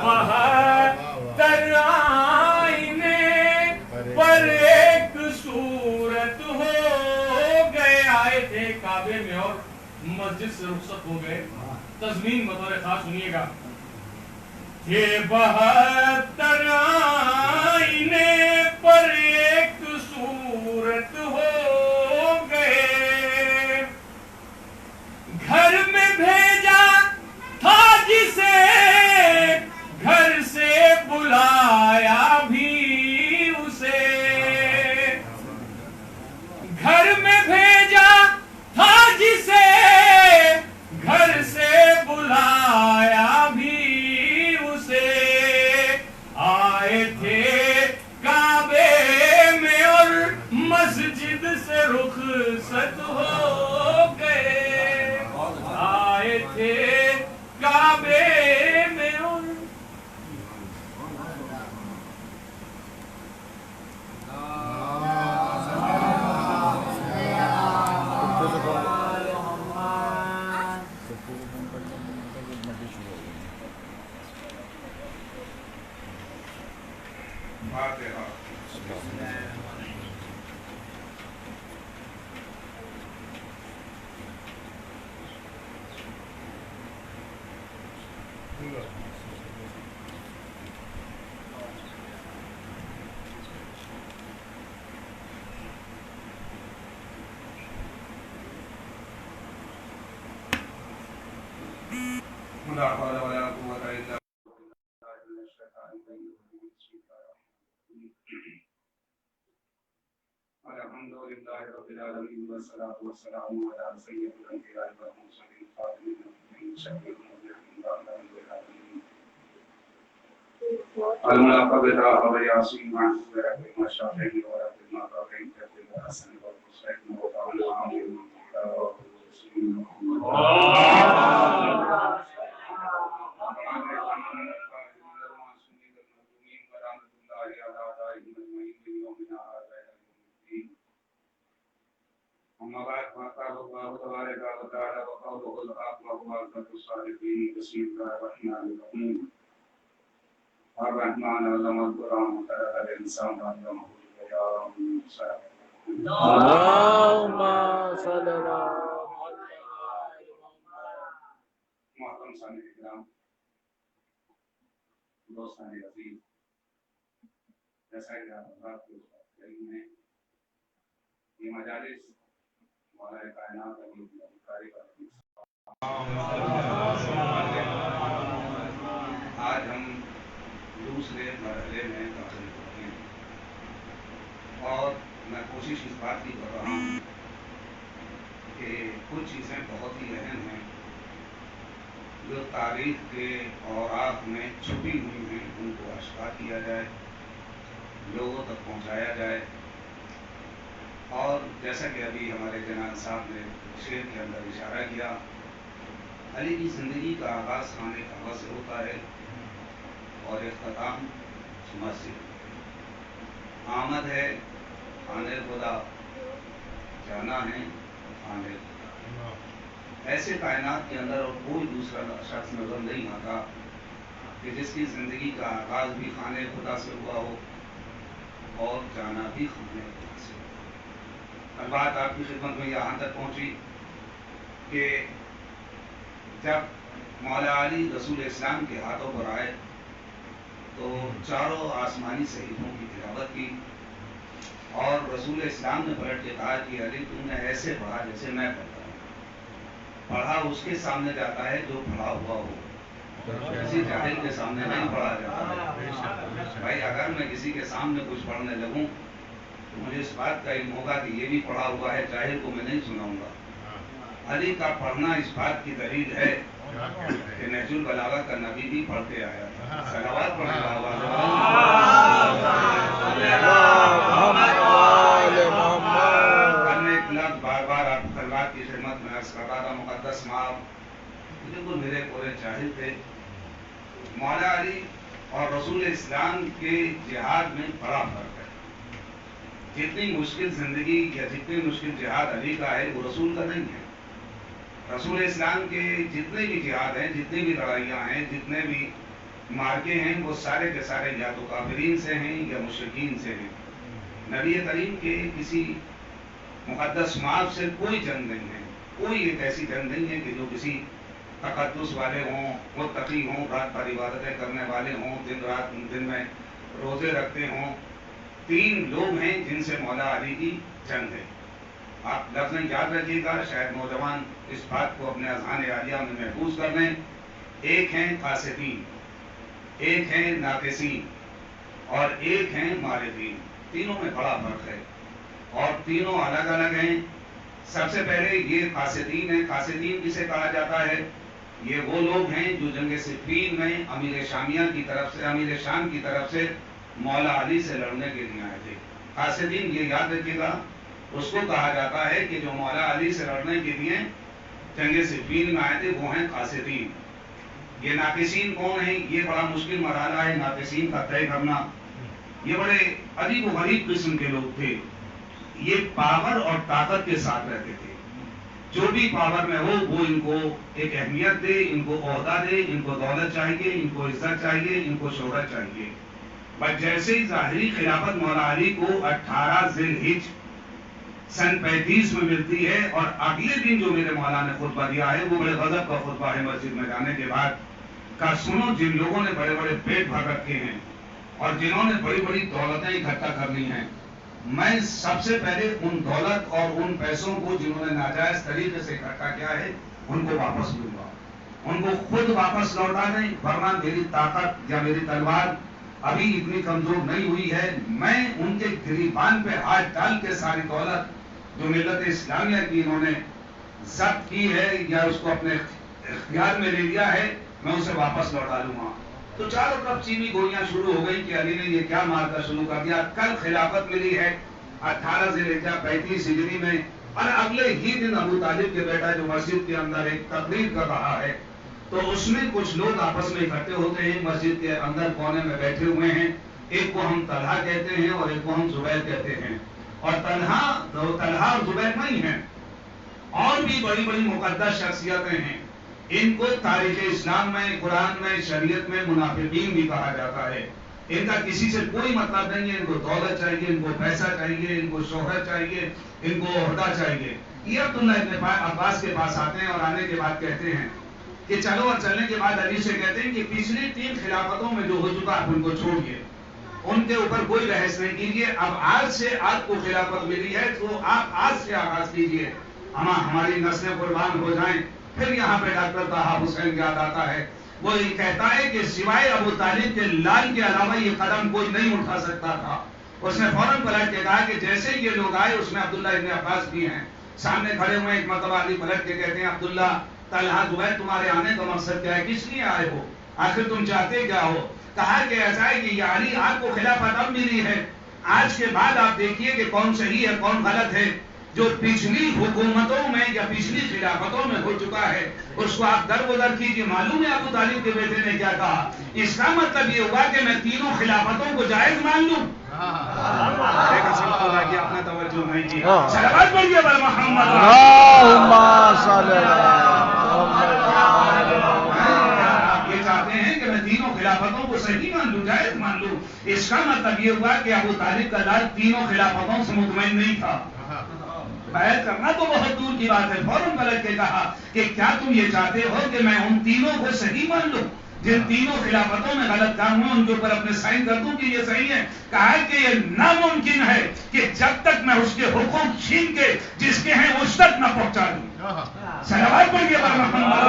بہتر آئینے پر ایک صورت ہو گئے. آئے تھے کعبے میں اور مسجد سے رخصت ہو گئے. تضمین بطور خاص سنیے گا. کہ 72 آئینے پر ایک صورت ہو گئے. گھر میں بھیجا تھا جسے گھر سے بلایا بھی اسے. گھر میں بھیجا تھا جسے گھر سے بلایا بھی اسے. آئے تھے کعبے میں اور مسجد سے رخصت ہو گئے. آئے تھے کعبے میں اور لا حول ولا قوة إلا الحمد لله رب العالمين والصلاة والسلام على سيد الأنبياء والمرسلين خاتم النبيين شفيع المذنبين الملقب بالرحمة والياسين معصوم برب المشافعين ورب المطاقين كتب الحسن والحسين وقال العظيم أما بعد فقال الله تبارك وتعالى وقوله الحق وهو أصدق الصادقين. بسم الله الرحمن الرحيم. الرحمن علم القرآن خلق الإنسان علمه البيان. اللهم صل على محترم سامعین کرام، دوستان عزیز، جیسا کہ آپ حضرات کو علم ہے، یہ مجالس مولا کائنات علی القاری کا آج ہم دوسرے مرحلے میں داخل ہوتے ہیں اور میں کوشش اس بات کی کر رہا ہوں کہ کچھ چیزیں بہت ہی اہم ہیں جو تاریخ کے اوراق میں چھپی ہوئی ہیں، ان کو آشکار کیا جائے، لوگوں تک پہنچایا جائے. اور جیسا کہ ابھی ہمارے جناب صاحب نے شعر کے اندر اشارہ کیا، علی کی زندگی کا آغاز خانہ کعبہ سے ہوتا ہے اور اختتام مسجد. آمد ہے خانہ خدا، جانا ہے خانہ خدا. ایسے کائنات کے اندر اور کوئی دوسرا شخص نظر نہیں آتا کہ جس کی زندگی کا آغاز بھی خانہ خدا سے ہوا ہو اور جانا بھی خانہ خدا سے. بات آپ کی خدمت میں یہاں تک پہنچی کہ جب مولا علی رسول اسلام کے ہاتھوں پر آئے تو چاروں آسمانی صحیفوں کی تلاوت کی اور رسول اسلام نے پلٹ کے کہا کہ علی تم نے ایسے پڑھا جیسے میں پڑھتا ہوں. پڑھا اس کے سامنے جاتا ہے جو پڑھا ہوا ہو، کسی جاہل کے سامنے نہیں پڑھا جاتا ہے. بھائی اگر میں کسی کے سامنے کچھ پڑھنے لگوں تو مجھے اس بات کا علم ہوگا کہ یہ بھی پڑھا ہوا ہے، جاہل کو میں نہیں سناؤں گا. علی کا پڑھنا اس بات کی دلیل ہے کہ نہج البلاغہ کا نبی بھی پڑھتے آیا تھا. صلوات پڑھنے بار بار آپ خلوات کی خدمت میں عرض کر رہا تھا، مقدس ماں بالکل میرے پورے جاہل تھے. مولا علی اور رسول اسلام کے جہاد میں بڑا فرق ہے. جتنی مشکل زندگی یا جتنی مشکل جہاد علی کا ہے وہ رسول کا نہیں ہے. رسول اسلام کے جتنے بھی جہاد ہیں، جتنی بھی لڑائیاں ہیں، جتنے بھی مارکے ہیں وہ سارے کے سارے یا تو کافرین سے ہیں یا مشرکین سے ہیں. نبی کریم کے کسی مقدس مآب سے کوئی جنگ نہیں ہے. کوئی ایک ایسی جنگ نہیں ہے کہ جو کسی تقدس والے ہوں، متقی ہوں، رات بھر عبادتیں کرنے والے ہوں، دن میں روزے رکھتے ہوں. 3 لوگ ہیں جن سے مولا علی کی جنگ ہے. آپ لفظ یاد رکھیے گا، شاید نوجوان اس بات کو اپنے اذہان عالیہ میں محفوظ کر لیں. ایک ہیں قاسدین، ایک ہیں ناقصین اور ایک ہیں مارقین. تینوں میں بڑا فرق ہے اور تینوں الگ الگ ہیں. سب سے پہلے یہ قاسدین ہیں. قاسدین کسے کہا جاتا ہے؟ یہ وہ لوگ ہیں جو جنگ صفین میں امیر شامیہ کی طرف سے، امیر شام کی طرف سے مولا علی سے لڑنے کے لیے آئے تھے. قاسدین یہ یاد رکھیے گا، اس کو کہا جاتا ہے کہ جو مولا علی سے لڑنے کے لیے جنگ صفین میں آئے تھے وہ ہیں قاسدین. یہ ناقصین کون ہیں؟ یہ بڑا مشکل مرحلہ ہے ناقصین کا طے کرنا. یہ بڑے عجیب و غریب قسم کے لوگ تھے. یہ پاور اور طاقت کے ساتھ رہتے تھے. جو بھی پاور میں ہو وہ ان کو ایک اہمیت دے، ان کو عہدہ دے، ان کو دولت چاہیے، ان کو عزت چاہیے، ان کو شہرت چاہیے. بس جیسے ہی ظاہری خلافت مولا علی کو 18 ذی الحجہ سن 35 میں ملتی ہے اور اگلے دن جو میرے مولا نے خطبہ دیا ہے وہ بڑے غضب کا خطبہ ہے مسجد میں جانے کے بعد کا. سنو، جن لوگوں نے بڑے بڑے پیٹ بھر رکھے ہیں اور جنہوں نے بڑی بڑی دولتیں اکٹھا کر لی ہیں، میں سب سے پہلے ان دولت اور ان پیسوں کو جنہوں نے ناجائز طریقے سے اکٹھا کیا ہے ان کو واپس لوں گا. ان کو خود واپس لوٹا دیں، ورنہ میری طاقت یا میری تلوار ابھی اتنی کمزور نہیں ہوئی ہے. میں ان کے گریبان پہ ہاتھ ڈال کے ساری دولت جو ملت اسلامیہ کی انہوں نے ضبط کی ہے یا اس کو اپنے اختیار میں لے لیا ہے، میں اسے واپس لوٹا لوں گا. تو چاروں طرف چینی گولیاں شروع ہو گئی کہ علی نے یہ کیا مارکا شروع کر دیا. کل خلافت ملی ہے 18 ذی الحجہ 35 ہجری میں، اور اگلے ہی دن ابو طالب کے بیٹا جو مسجد کے اندر ایک تقریر کر رہا ہے تو اس میں کچھ لوگ آپس میں اکٹھے ہوتے ہیں، مسجد کے اندر کونے میں بیٹھے ہوئے ہیں. ایک کو ہم طلحہ کہتے ہیں اور ایک کو ہم زبیر کہتے ہیں. اور طلحہ اور زبیر نہیں ہیں، اور بھی بڑی بڑی مقدس شخصیتیں ہیں. ان کو تاریخ اسلام میں، قرآن میں، شریعت میں منافقین بھی کہا جاتا ہے. ان کا کسی سے کوئی مطلب نہیں ہے. ان کو دولت چاہیے، ان کو پیسہ چاہیے، ان کو شہرت چاہیے، ان کو عہدہ چاہیے. یہ عبداللہ ابن عباس کے پاس آتے ہیں اور آنے کے بعد کہتے ہیں کہ چلو، اور چلنے کے بعد علی سے کہتے ہیں کہ پچھلی 3 خلافتوں میں جو ہو چکا آپ ان کو چھوڑیے، ان کے اوپر کوئی بحث نہیں کیجیے. اب آج سے آپ کو خلافت ملی ہے تو آپ آج سے آغاز کیجیے، ہماری نسلیں قربان ہو جائیں. پھر یہاں پہ ڈاکٹر طه حسین یاد آتا ہے. وہ یہ کہتا ہے کہ سوائے ابو طالب کے لال کے علاوہ یہ قدم کوئی نہیں اٹھا سکتا تھا. اس نے فوراً پلٹ کے کہا کہ جیسے یہ لوگ آئے، اس میں عبداللہ ابن عباس بھی ہیں سامنے کھڑے ہوئے. ایک مرتبہ علی پلٹ کے کہتے ہیں عبداللہ، طلحہ، زبیر، تمہارے آنے کا مقصد کیا ہے؟ کس لیے آئے ہو؟ آخر تم چاہتے کیا ہو؟ کہا کہ ایسا ہے کہ یہ علی آپ کو خلافت اب ملی ہے، آج کے بعد آپ دیکھیے کہ کون صحیح ہے کون غلط ہے. جو پچھلی حکومتوں میں یا پچھلی خلافتوں میں ہو چکا ہے اس کو آپ درگزر کیجیے. معلوم ہے ابو طالب کے بیٹے نے کیا کہا؟ اس کا مطلب یہ ہوا کہ میں تینوں خلافتوں کو جائز مان لوں. اپنا توجہ نہیں کی. صلوات پڑھیے بر محمد. آپ یہ چاہتے ہیں کہ میں تینوں خلافتوں کو صحیح مان لوں، جائز مان لوں. اس کا مطلب یہ ہوا کہ ابو طالب کا لال تینوں خلافتوں سے مطمئن نہیں تھا. بیعت کرنا تو بہت دور کی بات ہے. فوراً پلٹ کے کہا کہ کیا تم یہ چاہتے ہو کہ میں ان تینوں کو صحیح مان لوں جن تینوں خلافتوں میں غلط کام ہوا ان کے اوپر اپنے سائن کر دوں کہ یہ صحیح ہے؟ کہا کہ یہ ناممکن ہے کہ جب تک میں اس کے حقوق چھین کے جس کے ہیں اس تک نہ پہنچا دوں. صلوات پڑھیے بر محمد.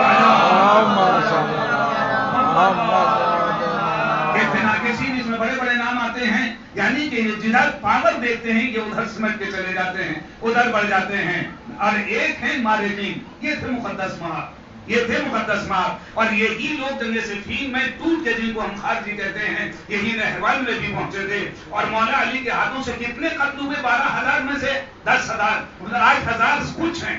اس میں بڑے بڑے نام آتے ہیں، یعنی کہ جدھر پاور دیکھتے ہیں کہ ادھر سمجھ کے چلے جاتے ہیں، ادھر بڑھ جاتے ہیں. اور ایک ہے مارقین. یہ تھے مقدس مآب، یہ تھے مقدس مآب. اور یہی لوگ جنگ صفین میں ٹوٹ کے، جن کو ہم خارجی کہتے ہیں، یہی نہروان میں بھی پہنچے تھے. اور مولا علی کے ہاتھوں سے کتنے قتل ہوئے؟ 12,000 میں سے 10,000، 8,000 کچھ ہیں.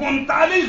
39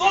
2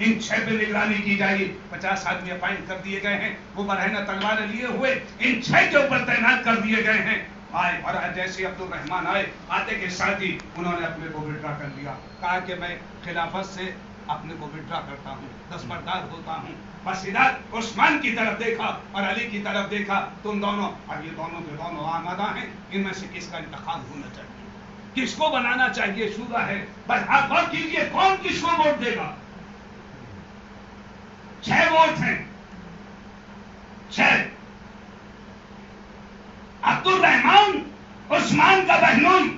ان 6 پہ نگرانی کی جائے گی. 50 آدمی اپائنٹ کر دیے گئے ہیں, وہ برہنہ تلواریں لیے ہوئے ان 6 کے اوپر تعینات کر دیے گئے ہیں. آئے اور جیسے عبد الرحمان آئے, آتے کے ساتھ ہی انہوں نے اپنے کو وڈرا کر لیا. کہا کہ میں خلافت سے اپنے کو وڈرا کرتا ہوں, دستبردار ہوتا ہوں. بس ادھر عثمان کی طرف دیکھا اور علی کی طرف دیکھا, تم دونوں, اب یہ دونوں کے دونوں آمادہ ہیں, ان میں سے کس کا انتخاب ہونا چاہیے, کس کو بنانا چاہیے, شورا ہے. بس آپ غور کیجیے کون کس کو ووٹ دے گا. 6 ووٹ ہیں, 6. عبد الرحمان عثمان کا بہنوئی,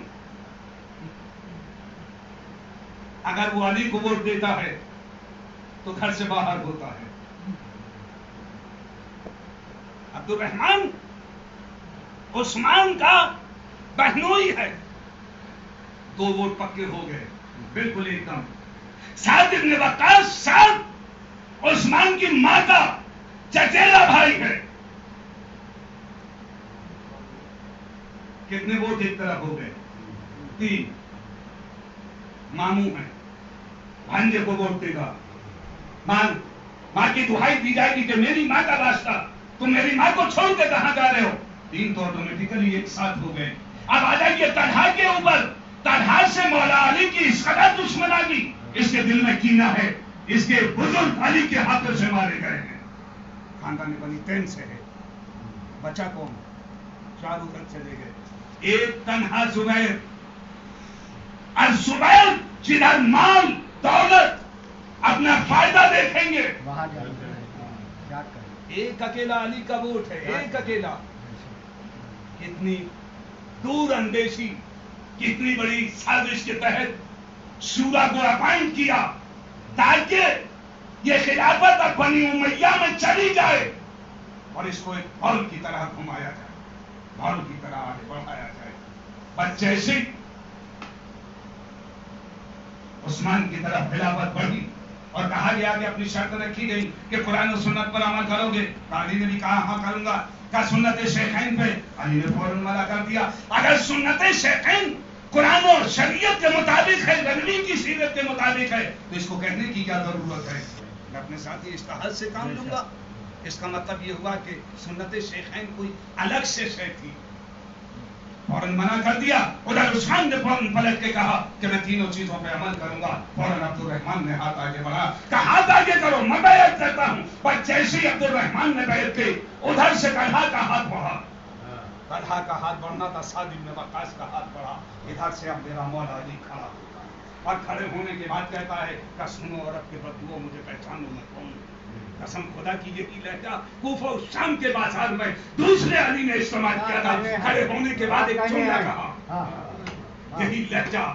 اگر وہ علی کو ووٹ دیتا ہے تو گھر سے باہر ہوتا ہے. عبد الرحمان عثمان کا بہنوئی ہے, 2 ووٹ پکے ہو گئے بالکل ایک دم. سعد ابن وقاص سعد عثمان کی ماں کا چچیرا بھائی ہے. کتنے ووٹ ایک طرف ہو گئے, 3. ماموں ہیں, بھانجے کو ووٹ دے گا. ماں کی دہائی دی جائے گی کہ میری ماں کا واسطہ, تم میری ماں کو چھوڑ کے کہاں جا رہے ہو. 3 تو آٹومیٹیکلی ایک ساتھ ہو گئے. اب آ جائیے طلحہ کے اوپر. طلحہ سے مولا علی کی اس قدر دشمنی, اس کے دل میں کینہ ہے, اس کے بزرگ علی کے ہاتھوں سے مارے گئے ہیں. خاندان بنی تیم سے ہے. بچہ کون, 4 ادھر چلے گئے. ایک تنہا زبیر, اور زبیر جدھر مال دولت اپنا فائدہ دیکھیں گے, ایک اکیلا علی کا ووٹ ہے, ایک اکیلا. کتنی دور اندیشی, کتنی بڑی سازش کے تحت شورا کو اپائنٹ کیا تاکہ یہ خلافت اب بنی امیہ میں چلی جائے اور اس کو ایک بال کی طرح گھمایا جائے, بال کی طرح آگے بڑھایا جائے. بس جیسے عثمان کی طرف خلافت بڑھی اور کہا گیا کہ اپنی شرط رکھی گئی کہ قرآن و سنت پر عمل کرو گے, علی نے بھی کہا ہاں کروں گا. کہا سنت شیخین پہ, علی نے فوراً منع کر دیا. اگر سنت شیخین قرآن و شریعت کے مطابق ہے, نبی کی سیرت کے مطابق ہے, تو اس کو کہنے کی کیا ضرورت ہے. میں اپنے ساتھی اجتہاد سے کام لوں گا. اس کا مطلب یہ ہوا کہ سنت شیخین کوئی الگ سے شے تھی, فوراً منع کر دیا. ادھر عثمان نے فوراً پلٹ کے کہا کہ میں تینوں چیزوں پہ عمل کروں گا. فوراً عبد الرحمان نے ہاتھ آگے بڑھا, کہا ہاتھ آگے کرو, میں بیعت کرتا ہوں. پر جیسے ہی عبد الرحمان نے بیعت کی, ادھر سے طلحہ کا ہاتھ بڑھا. طلحہ کا ہاتھ بڑھنا تھا, سعد بن وقاص کا ہاتھ بڑھا. ادھر سے اب میرا مولا علی کھڑا ہوتا ہے اور کھڑے ہونے کے بعد کہتا ہے کہ سنو عرب کے بدو, مجھے پہچانو میں کون. قسم خدا کی یہی لہجہ کوفہ و شام کے بازار میں دوسرے علی نے استعمال کیا تھا. کھڑے ہونے کے بعد ایک جملہ کہا, یہی لہجہ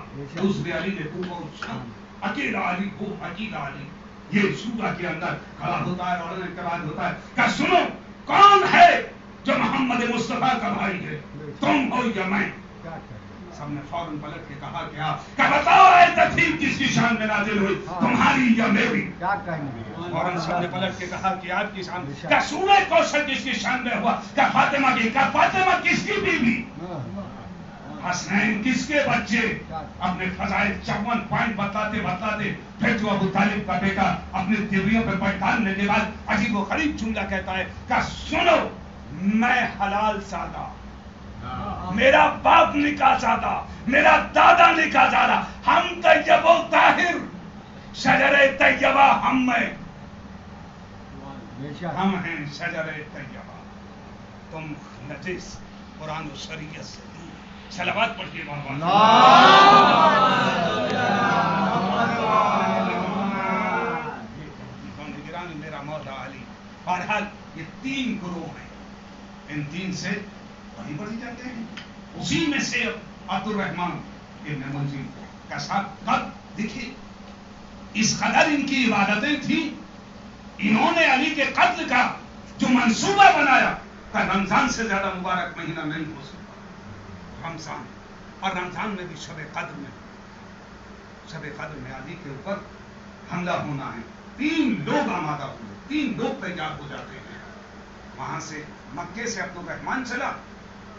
دوسرے علی نے کوفہ و شام, اکیلا علی وہ اکیلا علی. یہ شورا کے اندر کھڑا ہوتا ہے اور کے بعد ہوتا ہے کہ سنو کون ہے جو محمد مصطفیٰ کا بھائی ہے, تم ہو یا میں. سب نے فوراً پلٹ کے کہا کیا کہ بتاؤ اے ترتیب کس کی شان میں نازل ہوئی, تمہاری یا میری. فوراً سب نے پلٹ کے کہا کہ آپ کی شان. کیا سورہ کوثر کس کی شان میں ہوا, کیا فاطمہ کی. کیا فاطمہ کس کی بیوی, حسنین کس کے بچے. اپنے فضائل 54 پوائنٹ بتلاتے پھر جو ابو طالب کا بیٹا اپنے دیویوں پہ پہچاننے کے بعد عجیب و غریب جملہ کہتا ہے کہ سنو میں حلال سادہ, میرا باپ نکاح زادہ, میرا دادا نکاح زادہ, ہم طیب و طاہر, شجر طیبہ ہم میں, ہم ہیں شجر طیبہ, تم نجس قرآن و شریعت سے دور. صلوات پڑھیے بابا. میرا مولا علی. بہرحال یہ 3 گروہ ہیں, ان 3 سے بڑی بڑی جاتے ہیں. اسی میں سے عبد الرحمان ابن ملجم کا ساتھ قد دیکھیے, اس قدر ان کی عبادتیں تھیں, انہوں نے علی کے قتل کا جو منصوبہ بنایا کہ رمضان سے زیادہ مبارک مہینہ نہیں ہو سکتا. رمضان, اور رمضان میں بھی شب قدر میں علی کے اوپر حملہ ہونا ہے. 3 لوگ آمادہ ہوئے, 3 لوگ تیار ہو جاتے ہیں. وہاں سے مکے سے عبد الرحمان چلا,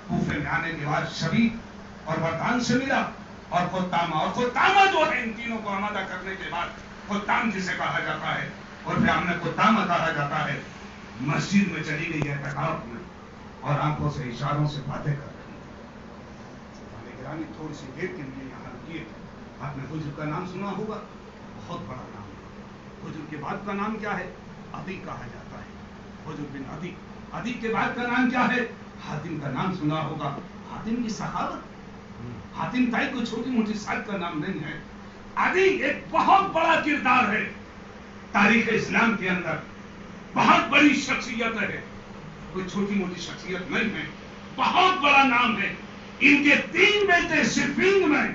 کوفے میں آنے کے بعد شبیب اور وردان سے ملا, اور خود تامہ جو ہے ان تینوں کو آمادہ کرنے کے بعد خدام جسے کہا جاتا ہے، اور پھر ہم نے خدامہ کہا جاتا ہے، مسجد میں چلی گئی اعتکاف میں اور آنکھوں سے اشاروں سے باتیں کر رہی ہے۔ گرامی تھوڑی سی دیر کے لیے یہاں رکیے۔ آپ نے حجر کا نام سنا ہوگا، بہت بڑا نام ہے۔ حجر کے بعد کا نام کیا ہے؟ عدی کہا جاتا ہے، حجر بن عدی۔ عدی کے بعد کا نام کیا ہے؟ حاتم کا نام سنا ہوگا۔ حاتم کی سخاوت، حاتم تائی کوئی چھوٹی موٹی سائٹ کا نام نہیں ہے۔ عدی ایک بہت بڑا کردار ہے تاریخ اسلام کے اندر، بہت بڑی شخصیت ہے، کوئی چھوٹی موٹی شخصیت نہیں ہے، بہت بڑا نام ہے۔ ان کے 3 بیٹے صفین میں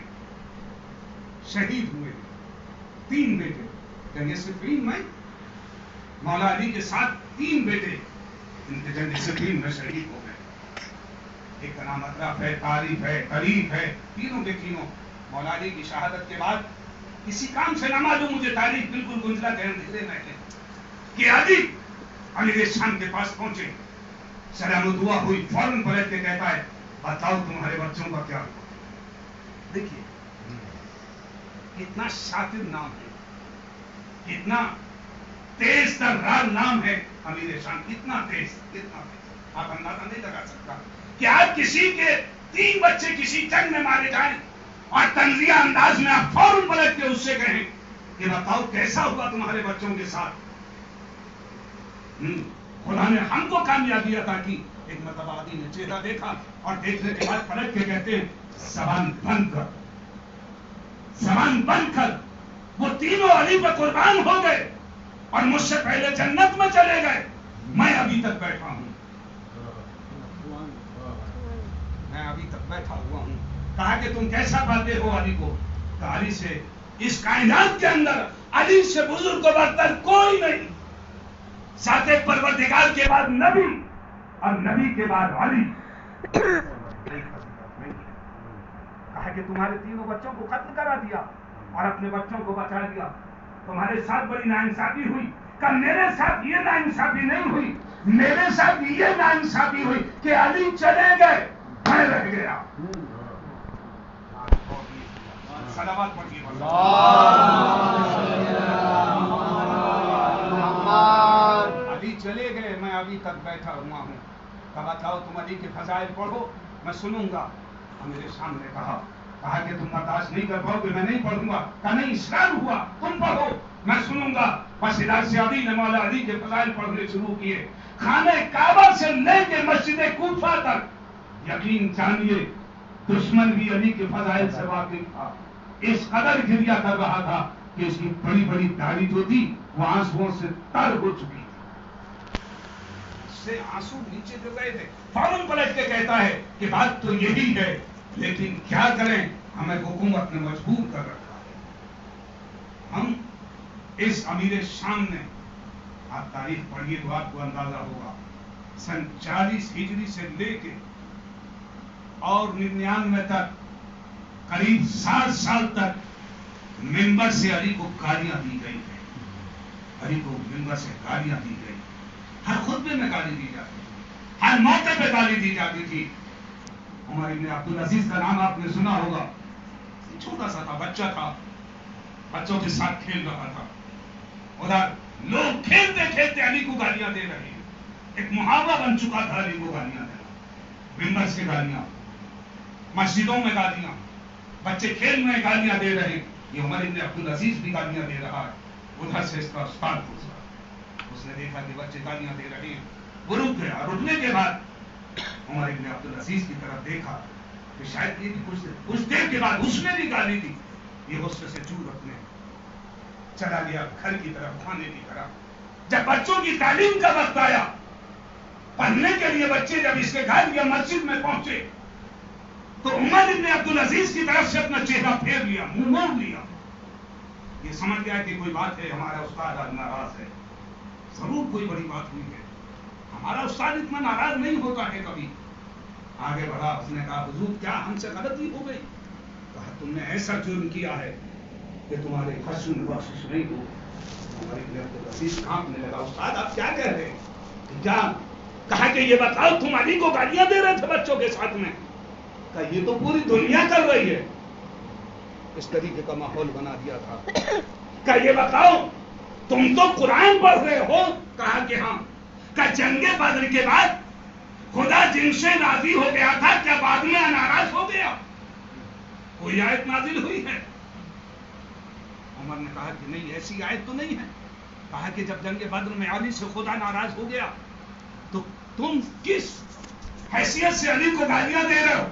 شہید ہوئے، 3 بیٹے جنگ صفین میں مولا علی کے ساتھ 3 بیٹے ان کے جنگ صفین میں شہید ہو گئے۔ ایک کا نام اطراف ہے، تعریف ہے، قریب ہے، تینوں کے تینوں مولا علی کی شہادت کے بعد کسی کام سے نہ معلوم، مجھے تاریخ بالکل گنجلا دکھ رہے ہیں کہ علی امیر شام کے پاس پہنچے، سلام و دعا ہوئی، فوراً پلٹ کے کہتا ہے بتاؤ تمہارے بچوں کا کیا ہوا۔ دیکھیے کتنا شاطر نام ہے، کتنا تیز ترار نام ہے امیر شام، کتنا تیز، کتنا تیز، آپ اندازہ نہیں لگا سکتا کہ آپ کسی کے 3 بچے کسی جنگ میں مارے جائیں اور تنزیہ انداز میں آپ فوراً پلٹ کے اس سے کہیں کہ بتاؤ کیسا ہوا تمہارے بچوں کے ساتھ۔ خدا نے ہم کو کامیابی عطا کی۔ ایک مرتبہ عدی نے چہرہ دیکھا اور دیکھنے کے بعد پلٹ کے کہتے ہیں زبان بند کر، زبان بند کر۔ وہ تینوں علی پر قربان ہو گئے اور مجھ سے پہلے جنت میں چلے گئے، میں ابھی تک بیٹھا ہوں، میں ابھی تک بیٹھا ہوا ہوں۔ کہا کہ تم کیسا پاتے ہو علی کو؟ کہا علی سے اس کائنات کے اندر علی سے بزرگ و برتر کوئی نہیں، ذات پروردگار کے بعد نبی اور نبی کے بعد علی۔ کہا کہ تمہارے تینوں بچوں کو قتل کرا دیا اور اپنے بچوں کو بچا لیا، تمہارے ساتھ بڑی ناانصافی ہوئی۔ کہ میرے ساتھ یہ ناانصافی نہیں ہوئی، میرے ساتھ یہ ناانصافی ہوئی کہ علی چلے گئے، میں رہ گیا۔ صلوات پڑھیے۔ علی چلے گئے، میں ابھی تک بیٹھا ہوا ہوں۔ کہا بتاؤ تم علی کے فضائل پڑھو، میں سنوں گا۔ میرے سامنے کہا کہ تم برداشت نہیں کر پاؤ گے، میں نہیں پڑھوں گا۔ کہا نہیں، اسلام ہوا، تم پڑھو، میں سنوں گا۔ بس ادھر سے علی نے مولا علی کے فضائل پڑھنے شروع کیے، خانہ کعبہ سے لے کے مسجد کوفہ تک۔ یقین جانیے دشمن بھی علی کے فضائل سے واقف تھا، اس قدر گریہ کر رہا تھا کہ اس کی بڑی بڑی داڑھی جو تھی وہ آنسوؤں سے تر ہو چکی تھی، اس سے آنسو نیچے جو گئے تھے۔ فوراً پلٹ کے کہتا ہے کہ بات تو یہی ہے، لیکن کیا کریں، ہمیں حکومت نے مجبور کر رکھا ہے۔ ہم اس امیر شام نے، آپ تاریخ پڑھیے تو آپ کو اندازہ ہوگا، سن 40 ہجری سے لے کے اور 99 تک، قریب 60 سال تک ممبر سے علی کو گالیاں دی گئی ہیں، علی کو ممبر سے گالیاں دی گئی، ہر خطبے میں گالی دی جاتی تھی، ہر موقع پہ گالی دی جاتی تھی۔ عمر ابن عبدالعزیز کا نام آپ نے سنا ہوگا، چھوٹا سا تھا، بچہ تھا، بچوں کے ساتھ کھیل رہا تھا، ادھر لوگ کھیلتے کھیلتے علی کو گالیاں دے رہے ہیں، ایک محاورہ بن چکا تھا علی کو گالیاں دینا، ممبر سے گالیاں، مسجدوں میں گالیاں، بچے کھیل میں گالیاں دے رہے ہیں۔ یہ عمر ابن عبدالعزیز بھی گالیاں دے رہا ہے، ادھر سے اس کا استاد گزرا، اس نے دیکھا کہ بچے گالیاں دے رہے ہیں، وہ رک گیا۔ رکنے کے بعد عمر ابن عبدالعزیز کی طرف دیکھا کہ شاید یہ بھی کچھ دیر کے بعد اس نے بھی گالی دی، یہ غصے سے چور رکھنے چلا گیا گھر کی طرف، کھانے کی طرف۔ جب بچوں کی تعلیم کا وقت آیا، پڑھنے کے لیے بچے جب اس کے گھر یا مسجد میں پہنچے تو عمر ابن عبدالعزیز کی طرف سے اپنا چہرہ پھیر لیا، منہ موڑ لیا، یہ سمجھ گیا کہ کوئی بات ہے، ہمارا استاد آج ناراض ہے، ضرور کوئی بڑی بات ہوئی ہے، ہمارا استاد اتنا ناراض نہیں ہوتا ہے کبھی۔ آگے بڑھا، اس نے کہا حضور کیا ہم سے غلطی ہو گئی؟ کہا تم نے ایسا جرم کیا ہے کہ تمہارے خشم میں بخشش نہیں ہو۔ عمر ابن عبدالعزیز کانپنے لگا، استاد آپ کیا کہہ رہے ہیں؟ کیا؟ کہا کہ یہ بتاؤ تم علی کو گالیاں دے رہے تھے بچوں کے ساتھ میں؟ کہا یہ تو پوری دنیا کر رہی ہے، اس طریقے کا ماحول بنا دیا تھا۔ کہ یہ بتاؤ تم تو قرآن پڑھ رہے ہو؟ کہا کہ ہاں۔ کہ جنگ بدر کے بعد خدا جن سے راضی ہو گیا تھا کیا بعد میں ناراض ہو گیا؟ کوئی آیت نازل ہوئی ہے؟ عمر نے کہا کہ نہیں، ایسی آیت تو نہیں ہے۔ کہا کہ جب جنگ بدر میں علی سے خدا ناراض ہو گیا تو تم کس حیثیت سے علی کو گالیاں دے رہے ہو؟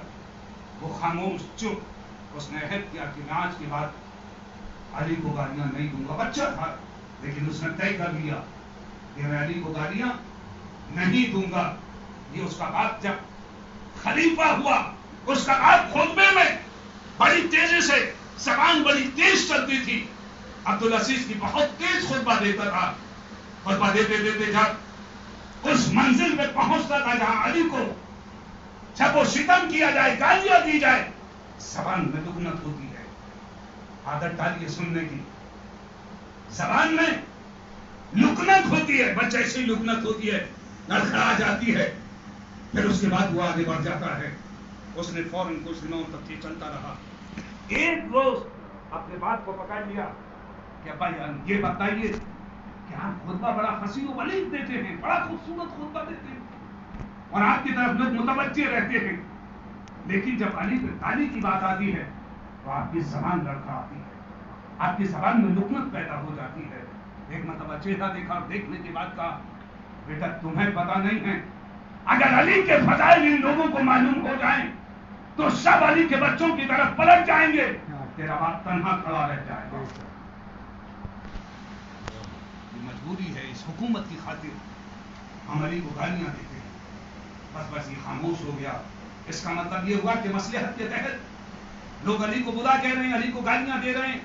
وہ خاموش چپ۔ اس نے عہد کیا کہ میں آج کے بعد علی کو گالیاں نہیں دوں گا۔ بچہ تھا لیکن اس نے طے کر لیا کہ میں علی کو گالیاں نہیں دوں گا۔ یہ اس کا بات جب خلیفہ ہوا، اس کا بات خطبے میں بڑی تیزی سے زبان بڑی تیز چلتی تھی۔ عبدالعزیز کی بہت تیز خطبہ دیتا تھا۔ خطبہ دیتے دیتے جب اس منزل پہ پہنچتا تھا جہاں علی کو جب وہ ستم کیا جائے، گالیاں دی جائے، زبان میں لکنت ہوتی ہے۔ عادت ڈالیے سننے کی، زبان میں لکنت ہوتی ہے، بچہ ایسی لکنت ہوتی ہے، لڑکھڑا جاتی ہے، پھر اس کے بعد وہ آگے بڑھ جاتا ہے۔ اس نے فوراً کچھ دنوں تک یہ چلتا رہا۔ ایک روز اپنے بات کو پکڑ لیا کہ ابا یہ بتائیے کہ آپ خطبہ بڑا حسین و بلیغ دیتے ہیں، بڑا خوبصورت خطبہ دیتے ہیں اور آپ کی طرف لوگ متوجہ رہتے ہیں، لیکن جب علی پہ گالی کی بات آتی ہے تو آپ کی زبان لڑکھڑاتی ہے، آپ کی زبان میں لکنت پیدا ہو جاتی ہے۔ ایک مرتبہ چہرہ دیکھا، دیکھنے کے بعد کہا بیٹا تمہیں پتا نہیں ہے، اگر علی کے فضائل ان لوگوں کو معلوم ہو جائیں تو سب علی کے بچوں کی طرف پلٹ جائیں گے، تیرا باپ تنہا کھڑا رہ جائے گا۔ یہ مجبوری ہے، اس حکومت کی خاطر ہم علی کو گالیاں دیتے ہیں۔ بس یہ خاموش ہو گیا۔ اس کا مطلب یہ ہوا کہ مصلحت کے تحت لوگ علی کو برا کہہ رہے ہیں، علی کو گالیاں دے رہے ہیں۔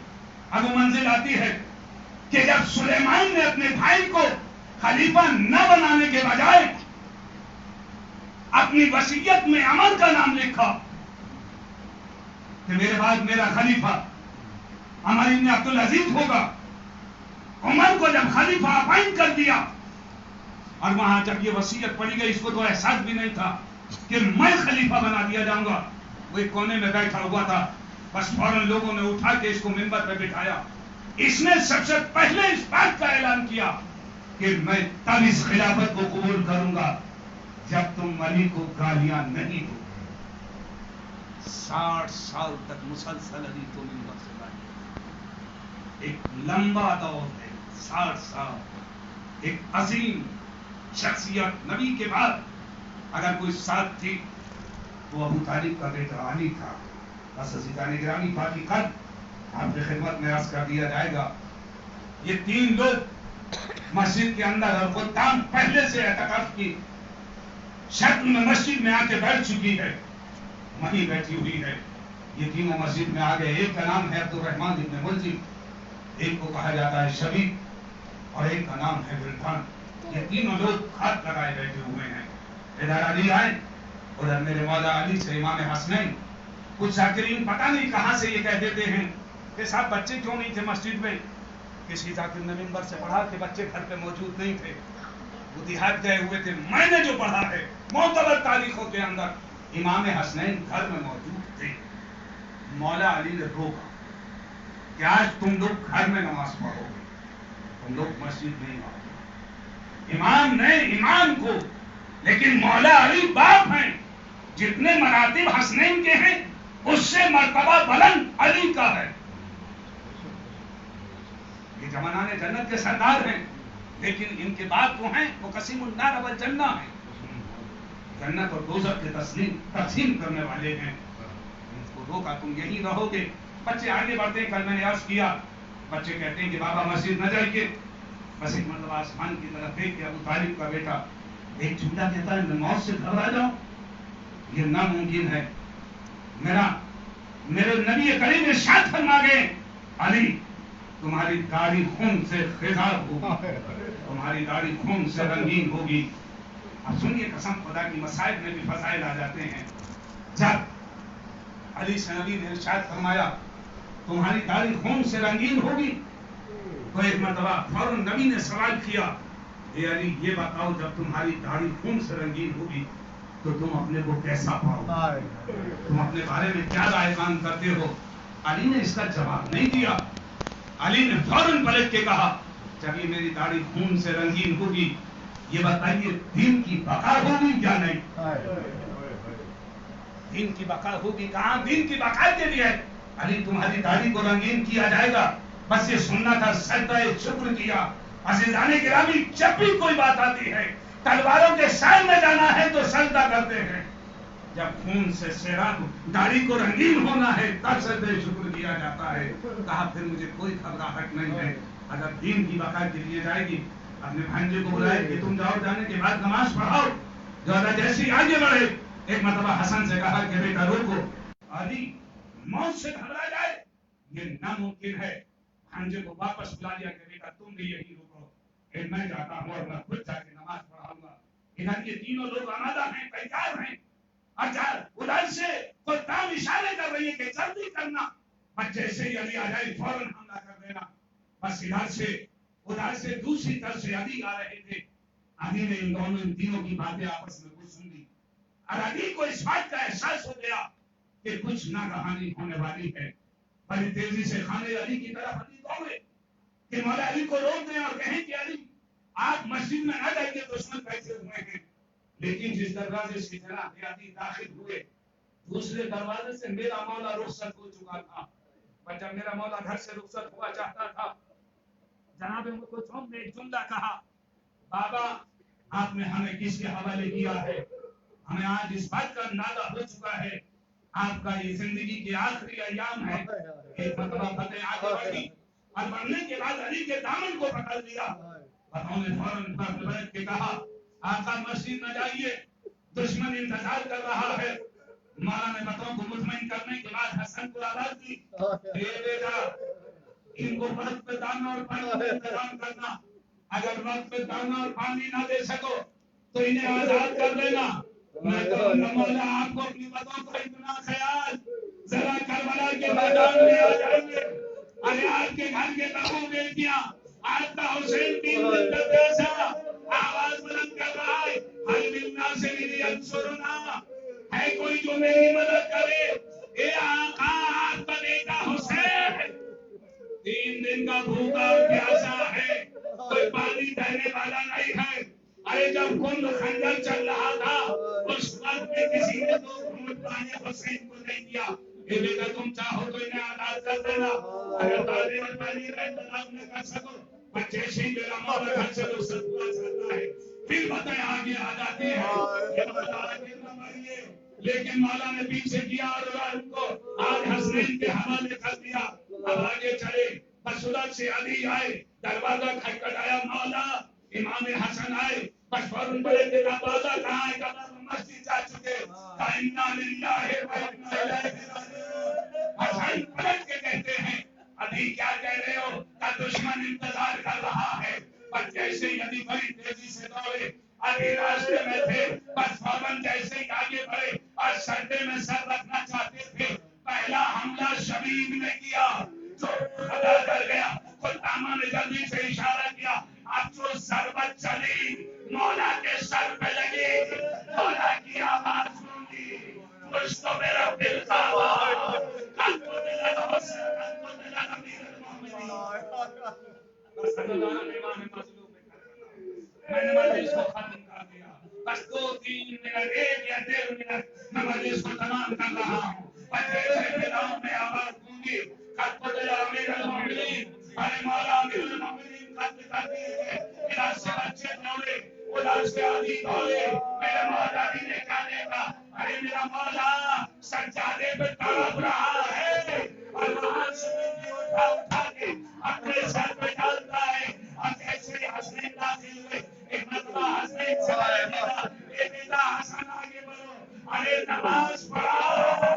اب وہ منزل آتی ہے کہ جب سلیمان نے اپنے بھائی کو خلیفہ نہ بنانے کے بجائے اپنی وصیت میں عمر کا نام لکھا کہ میرے بعد میرا خلیفہ عمر بن عبدالعزیز ہوگا، عمر کو جب خلیفہ اپائنٹ کر دیا اور وہاں جب یہ وصیت پڑھی گئی، اس کو تو احساس بھی نہیں تھا کہ میں خلیفہ بنا دیا جاؤں گا۔ وہ ایک کونے میں بیٹھا ہوا تھا، بس فوراً لوگوں نے اٹھا کے اس کو منبر پہ بٹھایا۔ اس نے سب سے پہلے اس بات کا اعلان کیا کہ میں تب اس خلافت کو قبول کروں گا جب تم علی کو گالیاں نہیں دو۔ 60 سال تک مسلسل علی کو منبر سے گالیاں، ایک لمبا دور ہے، 60 سال۔ ایک عظیم شخصیت، نبی کے بعد اگر کوئی ساتھ تھی وہ ابو طالب کا بیٹا علی تھا۔ بس عزیزان گرامی باقی قد آپ کی خدمت میں عرض کر دیا جائے گا، یہ 3 لوگ مسجد کے اندر اور خدام پہلے سے اعتکاف کی شکل میں مسجد میں آ کے بیٹھ چکی ہے، وہیں بیٹھی ہوئی ہے۔ یہ تینوں مسجد میں آ گئے۔ ایک کا نام ہے عبدالرحمن بن ملجم، ایک کو کہا جاتا ہے شبیب اور ایک کا نام ہے بلدان۔ یہ تینوں لوگ ہاتھ لگائے بیٹھے ہوئے ہیں۔ ادھر علی آئے، ادھر میرے مولا علی سے امام حسنین۔ کچھ ذاکرین پتہ نہیں کہاں سے یہ کہہ دیتے ہیں کہ صاحب بچے کیوں نہیں تھے مسجد میں؟ کسی ذاکر نے منبر سے پڑھا کہ بچے گھر پہ موجود نہیں تھے، وہ دیہات گئے ہوئے تھے۔ میں نے جو پڑھا ہے معتبر تاریخوں کے اندر امام حسنین گھر میں موجود تھے۔ مولا علی نے روکا کہ آج تم لوگ گھر میں نماز پڑھو گے، تم لوگ مسجد نہیں آؤ گے۔ امام نے امام کو، لیکن مولا علی باپ ہیں، جتنے مراتب حسنین کے ہیں اس سے مرتبہ بلند علی کا ہے۔ یہ جمانان جنت کے سردار ہیں، لیکن ان کے باپ وہ ہیں، وہ قسیم النار والجنہ ہیں، جنت اور دوزخ کے تقسیم کرنے والے ہیں۔ ان کو روکا تم یہی رہو گے۔ بچے آگے بڑھتے ہیں، کل میں نے عرض کیا، بچے کہتے ہیں کہ بابا مسجد نہ جائیے۔ بس ایک مرتبہ آسمان کی طرف دیکھ کے ابو طالب کا بیٹا ایک جملہ کہتا ہے، میں موت سے گھبرا جاؤں، یہ ناممکن ہے۔ میرے نبی کریم ارشاد فرما گئے، علی تمہاری داڑھی خون سے خضاب ہوگی، تمہاری داڑھی خون سے رنگین ہوگی۔ اب سنیے، قسم خدا کی مصائب میں بھی فضائل آ جاتے ہیں۔ جب علی سے نبی نے ارشاد فرمایا تمہاری داڑھی خون سے رنگین ہوگی، تو ایک مرتبہ فوراً نبی نے سوال کیا، اے علی یہ بتاؤ جب تمہاری داڑھی خون سے رنگین ہوگی تو تم اپنے کو کیسا پاؤ، تم اپنے بارے میں کیا رائے مان کرتے ہو؟ علی نے اس کا جواب نہیں دیا، علی نے فوراً پلٹ کے کہا جب یہ میری داڑھی خون سے رنگین ہوگی یہ بتائیے دین کی بقا ہوگی یا نہیں؟ دین کی بقا ہوگی کہاں؟ دین کی بقا کے لیے علی تمہاری داڑھی کو رنگین کیا جائے گا، بس یہ سننا تھا، سجدہ شکر کیا۔ عزیزان گرامی، جب بھی کوئی بات آتی ہے تلواروں کے سائے میں جانا ہے تو سجدہ کرتے ہیں، جب خون سے سیراب داڑھی کو رنگین ہونا ہے تب سجدہ شکر کیا جاتا ہے۔ کہا پھر مجھے کوئی گھبراہٹ نہیں ہے، اگر دین کی بقا کے لیے جائے گی اپنے بھانجے کو بلائے کہ تم جاؤ، جانے کے بعد نماز پڑھاؤ۔ زیادہ جیسی آگے بڑھے ایک مرتبہ حسن سے کہا کہ بیٹا روکو، علی موت سے گھبرا جائے یہ ناممکن ہے۔ بھانجے کو واپس بلا لیا کہ بیٹا تم بھی یہی رکو، پھر میں جاتا ہوں اور میں خود جا کے نماز پڑھاؤں گا۔ ادھر یہ تینوں لوگ آمادہ ہیں، تیار ہیں، اچھا ادھر سے کوئی کام اشارے کر رہی ہے کہ جلدی کرنا، بس جیسے ہی علی آ جائے فوراً حملہ کر دینا۔ بس ادھر سے دوسری طرف سے علی آ رہے تھے۔ علی نے ان تینوں کی باتیں آپس میں کچھ سن لی اور علی کو اس بات کا احساس ہو گیا کہ کچھ ناگہانی ہونے والی ہے۔ بڑی تیزی سے خانے علی کی طرف علی دوڑے کہ مولا علی کو روک دیں اور کہیں کہ علی آپ مسجد میں نہ جائیے، دشمن بیٹھے ہوئے ہیں۔ لیکن جس دروازے سے جناب علی داخل ہوئے دوسرے دروازے سے میرا مولا رخصت ہو چکا تھا، اور جب میرا مولا گھر سے رخصت ہوا چاہتا تھا جناب مجھ نے ایک جملہ کہا، بابا آپ نے ہمیں کس کے حوالے کیا ہے؟ ہمیں آج اس بات کا اندازہ ہو چکا ہے آپ کا یہ زندگی کے آخری ایام ہے۔ ایک مرتبہ فتح آگے بڑھی اور بڑھنے کے بعد علی کے دامن کو پکڑ لیا اور انہوں نے فوراً بیٹھ کے کہا آقا مسجد میں جائیے، دشمن انتظار کر رہا ہے۔ مولا نے بتوں کو مطمئن کرنے کے بعد حسن کو آواز دی، اے بیٹا ان کو وقت پہ دانا اور پانی کا انتظام کرنا، اگر وقت پہ دانا اور پانی نہ دے سکو تو انہیں آزاد کر دینا۔ میں کہوں گا مولا آپ کو اپنی باتوں کا اتنا خیال، ذرا کربلا کے میدان میں آ جائیے، ارے آپ کے گھر کے بہو بیٹیاں آپ کا حسین تین دن کا پیاسا آواز بلند کر رہا ہے، حل ملنا سے میری انصرنا، ہے کوئی جو میری مدد کرے، اے آقا آپ کا بیٹا حسین 3 دن کا بھوکا اور پیاسا ہے، کوئی پانی دینے والا نہیں ہے۔ ارے جب کند خنجر چل رہا تھا اس وقت میں کسی نے 2 گھونٹ پانی حسین کو دے دیا، اے بیٹا تم چاہو تو انہیں آزاد کر دینا، اگر پانی اور پانی کا انتظام نہ کر سکو بچے سے میرا مولا گھر سے رخصت ہوا چاہتا ہے، پھر بتائیں آگے آ جاتی ہے کہ مولا آگے نہ بڑھیے، لیکن مولا نے پیچھے کیا اور ان کو آج حسنین کے حوالے کر دیا۔ اب آگے چلے، بس ادھر سے علی آئے، دروازہ کھٹکھٹایا، مولا امام حسن آئے، بس فوراً بڑے کے دروازہ کہاں ہے، کہاں مسجد جا چکے، اِنَّا لِلَّهِ وَإِنَّا إِلَيْهِ رَاجِعُونَ۔ حسن پلٹ کے کہتے ہیں علی کیا کہہ رہے ہو، کہ دشمن انتظار کر رہا ہے، بس جیسے ہی علی بڑی تیزی سے دوڑے، علی راستے میں تھے، بس فوراً جیسے ہی آگے بڑھے اور سردے میں سر رکھنا چاہتے تھے، پہلا حملہ شبیب نے کیا جو خطا کر گیا، خدامہ نے جلدی سے اشارہ کیا، اب جو ضربت چلی مولا کے سر پہ لگی، مولا کی آواز سنی، کچھ تو میرا دل کا کل کو دل حسین، کل کو دل امیر المومنین۔ میں نے مجلس کو ختم کر دیا، بس 2-3 منٹ، 1 یا 1.5 منٹ میں مجلس کو تمام کر رہا ہوں، بس جیسے فضاؤں میں آواز گونگی، قد قتل امیر المومنین، ارے مولا امیر المومنین قتل کر دیے گئے، ادھر سے بچے دوڑے، ادھر سے علی دوڑے، میرے مولا علی نے کیا دیکھا، ارے میرا مولا سجادے پہ تڑپ رہا ہے اور وہاں سے اٹھا کے اپنے سر پہ ڈالتا ہے، اور جیسے حسین داخل ہوئے ایک مرتبہ حسین سے بولا، اے بیٹا حسن آگے بڑھو، ارے نماز پڑھاؤ۔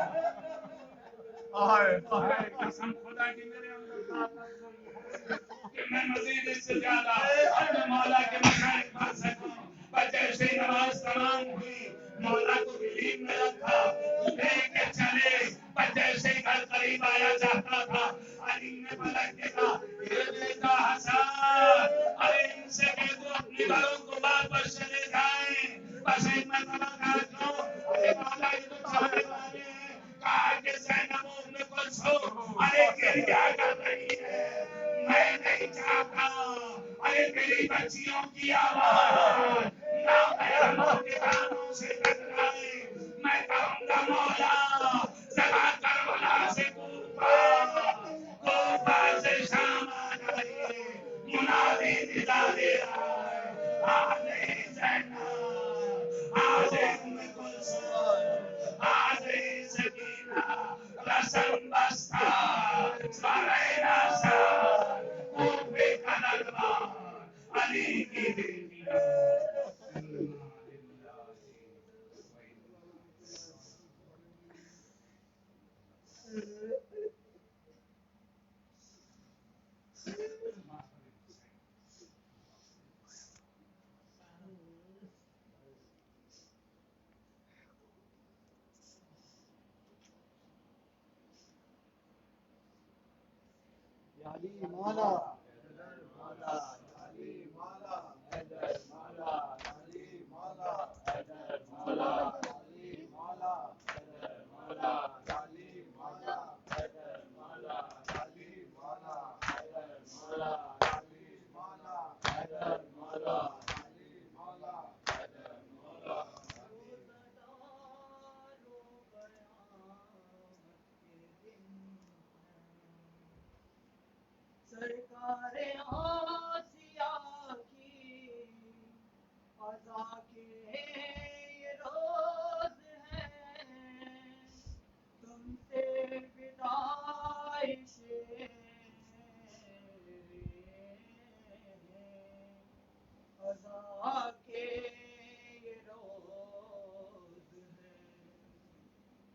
قسم خدا کی میرے اندر طاقت کہ میں مزید اس سے زیادہ اپنے مولا کے مسائل پڑھ سکوں، پر جیسے ہی نماز تمام ہوئی مولا کو گلیم میں رکھا، لے کے چلے، پر جیسے ہی گھر قریب آیا چاہتا تھا علی نے پلٹ کے کہا، اے بیٹا حسن، ارے ان سے کہہ دو اپنے گھروں کو واپس چلے جائیں، بس ایک مرتبہ کہا کیوں، ارے مولا یہ تو چاہنے والے ہیں، کہا کہ زینب ابن کلثوم ارے گریہ کر رہی ہے، نہ میرا موت کے دانوں سے ٹکرائے، میں کہوں گا مولا ذرا کربلا سے کوفہ سے شام آ جائیے، منادی ندا دے رہا ہے، آ گئی زینب، آ گئی ام کلثوم، آ گئی سکینہ، رسم بستہ سورینا شان، کوفے کا دربار، علی کی بیٹیاں۔ علی مولا مولا علی مولا حیدر مولا علی مولا حیدر مولا علی مولا حیدر مولا علی مولا حیدر مولا علی مولا حیدر مولا علی مولا حیدر مولا علی مولا حیدر مولا سرکار آسیا کی عزا کے یہ روز ہے، تم سے پیدائش عزا کے یہ روز ہے،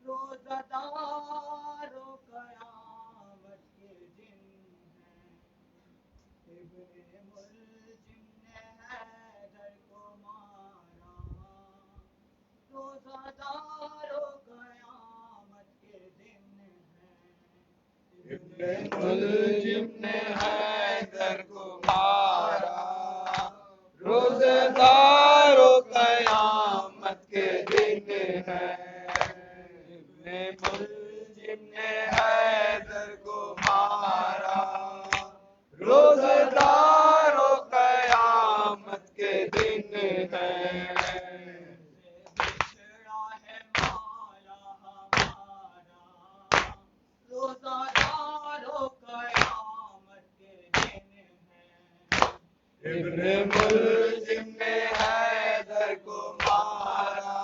روزہ دار و قیامت کے دن ہیں، ابن ملجم نے حیدر کو مارا، روزہ دار و قیامت کے دن ہیں، ابن ملجم نے حیدر کو مارا، روزہ دار و قیامت کے دن ہیں، ابن ملجم نے حیدر کو مارا، روزہ دار و قیامت کے دن ہیں، بچھڑا ہے مولا ہمارا، روزہ دار و قیامت کے دن ہیں، ابن ملجم نے حیدر کو مارا،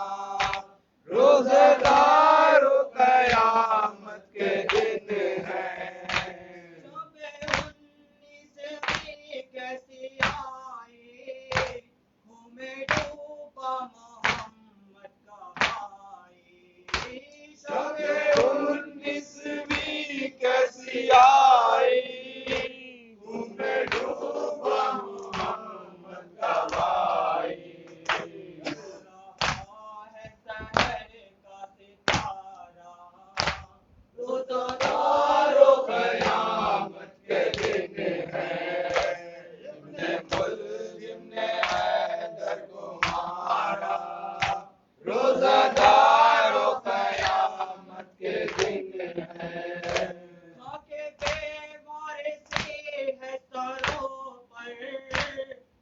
روزہ دار و قیامت کے دن ہیں، شب 19ویں کیسی آئی، منہ میں ڈوبا محمد کا بھائی، شب 19ویں کیسی آئی، منہ میں ڈوبا محمد کا بھائی، روزہ دار و قیامت کے دن ہے، ابن ملجم نے حیدر کو مارا، روزہ دار و قیامت کے دن ہے، خاک پہ وارثی ہے سروں پر،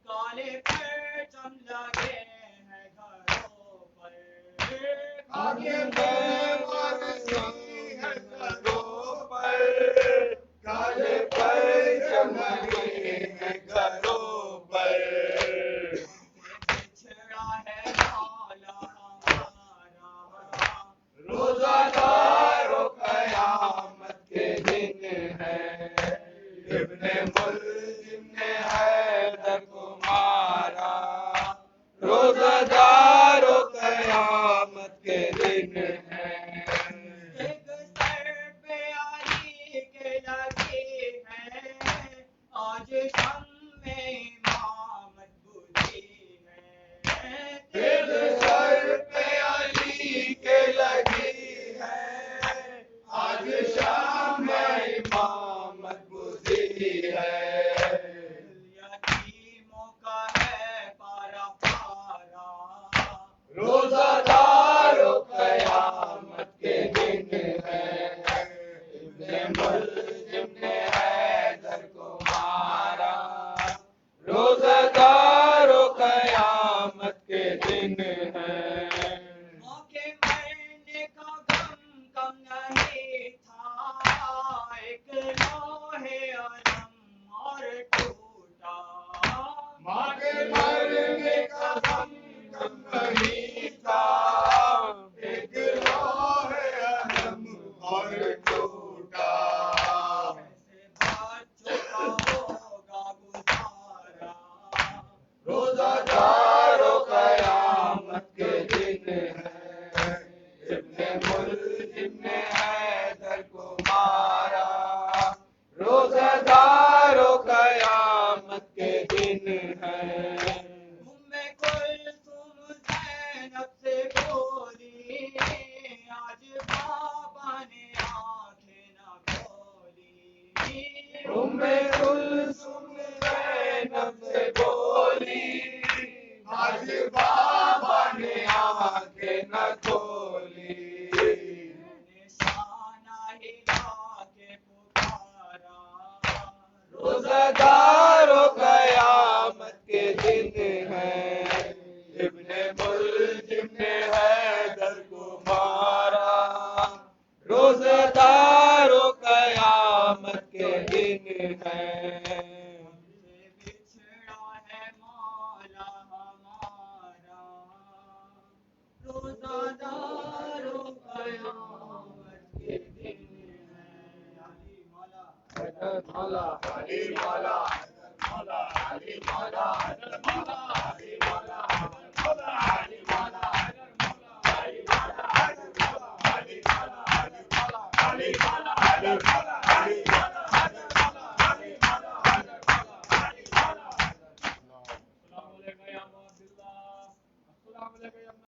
کالے پرچم لگے ہیں گھروں پر، خاک پہ وارثی ہے سروں پر، کالے پرچم لگے ہیں گھروں پر، بچھڑا ہے مولا ہمارا، روزہ دار و قیامت کے دن ہے، ابن ملجم نے حیدر کو مارا، روزہ دار و قیامت کے دن ہے، دن ہے موقع مرنے کا غم کم نہیں تھا ایک لوہے علم اور ٹوٹا ماں کے مرنے کا غم کم نہیں تھا ایک لوہے علم اور ٹوٹا کیسے بچوں کا ہوگا گزارا روزہ دارو قیامت کے دن ہے ابن ملجم نے حیدر کو مارا روزہ دارو قیامت کے دن ہے کلثوم زینب سے بولی آج بابا نے آنکھیں نہ کھولی کلثوم زینب سے بولی آج بابا نے آنکھیں نہ کھولی نشانہ ہلا کے پکارا روزہ دارو قیامت کے دن ہے ابن ملجم نے حیدر کو مارا روزہ دارو قیامت کے دن ہے بچھڑا ہے مولا ہمارا روزہ دارو قیامت کے دن ہے علی مولا حیدر مولا علی مولا حیدر مولا علی مولا حیدر مولا علی مولا حیدر مولا علی مولا حیدر مولا علی مولا حیدر مولا علی مولا حیدر مولا علی مولا حیدر مولا علی مولا حیدر مولا علی مولا حیدر مولا علی مولا السلام علیکم یا عبد اللہ، السلام علیکم یا